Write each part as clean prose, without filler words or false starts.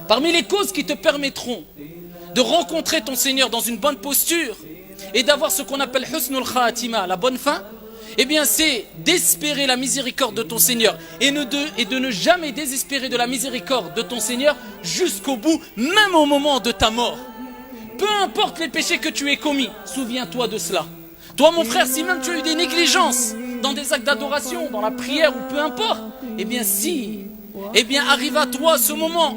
Parmi les causes qui te permettront de rencontrer ton Seigneur dans une bonne posture et d'avoir ce qu'on appelle husnul khatima, la bonne fin, eh bien c'est d'espérer la miséricorde de ton Seigneur et de ne jamais désespérer de la miséricorde de ton Seigneur jusqu'au bout, même au moment de ta mort. Peu importe les péchés que tu aies commis, souviens-toi de cela. Toi mon frère, si même tu as eu des négligences dans des actes d'adoration, dans la prière ou peu importe, eh bien arrive à toi ce moment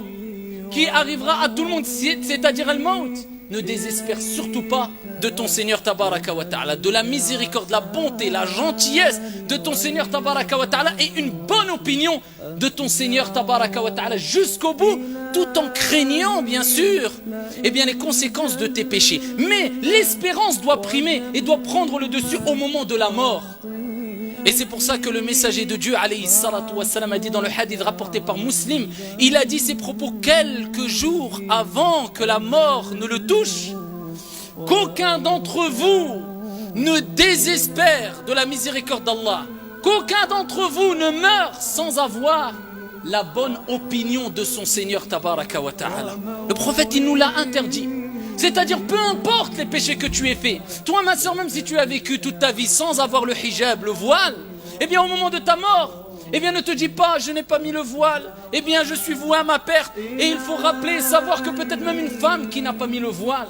qui arrivera à tout le monde, c'est-à-dire al-maut. Ne désespère surtout pas de ton Seigneur Tabaraka wa Ta'ala, de la miséricorde, la bonté, la gentillesse de ton Seigneur Tabaraka wa Ta'ala et une bonne opinion de ton Seigneur Tabaraka wa Ta'ala jusqu'au bout, tout en craignant bien sûr les conséquences de tes péchés. Mais l'espérance doit primer et doit prendre le dessus au moment de la mort. Et c'est pour ça que le messager de Dieu alayhi salatu wassalam a dit dans le hadith rapporté par Muslim, il a dit ces propos quelques jours avant que la mort ne le touche, qu'aucun d'entre vous ne désespère de la miséricorde d'Allah, qu'aucun d'entre vous ne meurt sans avoir la bonne opinion de son Seigneur Tabaraka wa Ta'ala. Le prophète il nous l'a interdit. C'est-à-dire, peu importe les péchés que tu aies fait, toi ma soeur, même si tu as vécu toute ta vie sans avoir le hijab, le voile, eh bien au moment de ta mort, eh bien ne te dis pas je n'ai pas mis le voile, eh bien je suis voué à ma perte. Et il faut rappeler et savoir que peut-être même une femme qui n'a pas mis le voile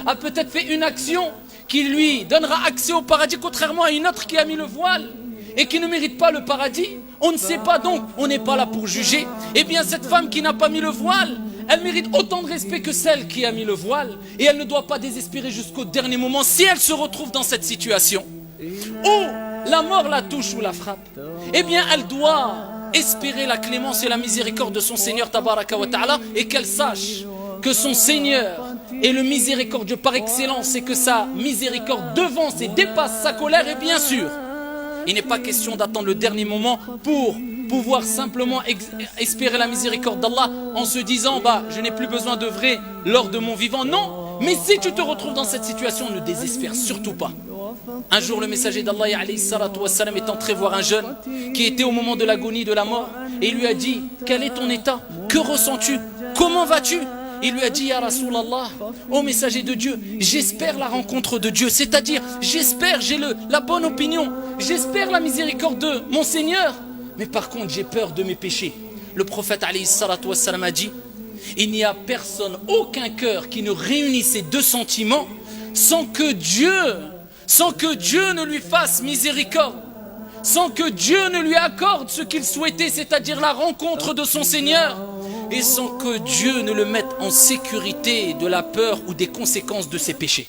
a peut-être fait une action qui lui donnera accès au paradis, contrairement à une autre qui a mis le voile et qui ne mérite pas le paradis. On ne sait pas, donc on n'est pas là pour juger. Eh bien cette femme qui n'a pas mis le voile, elle mérite autant de respect que celle qui a mis le voile, et elle ne doit pas désespérer jusqu'au dernier moment si elle se retrouve dans cette situation où la mort la touche ou la frappe. Eh bien elle doit espérer la clémence et la miséricorde de son Seigneur Tabaraka wa Ta'ala, et qu'elle sache que son Seigneur est le miséricordieux par excellence et que sa miséricorde devance et dépasse sa colère. Et bien sûr il n'est pas question d'attendre le dernier moment pour pouvoir simplement espérer la miséricorde d'Allah en se disant je n'ai plus besoin d'œuvrer lors de mon vivant. Non, mais si tu te retrouves dans cette situation, ne désespère surtout pas. Un jour le messager d'Allah alayhi salatu wassalam est entré voir un jeune qui était au moment de l'agonie de la mort et il lui a dit quel est ton état, que ressens-tu, comment vas-tu? Il lui a dit, Ya Rasulallah, ô messager de Dieu, j'espère la rencontre de Dieu, c'est-à-dire j'espère, j'ai la bonne opinion, j'espère la miséricorde de mon Seigneur, mais par contre j'ai peur de mes péchés. Le prophète alayhi salatu wassalam a dit, il n'y a personne, aucun cœur qui ne réunit ces deux sentiments sans que Dieu ne lui fasse miséricorde, sans que Dieu ne lui accorde ce qu'il souhaitait, c'est-à-dire la rencontre de son Seigneur, et sans que Dieu ne le mette en sécurité de la peur ou des conséquences de ses péchés.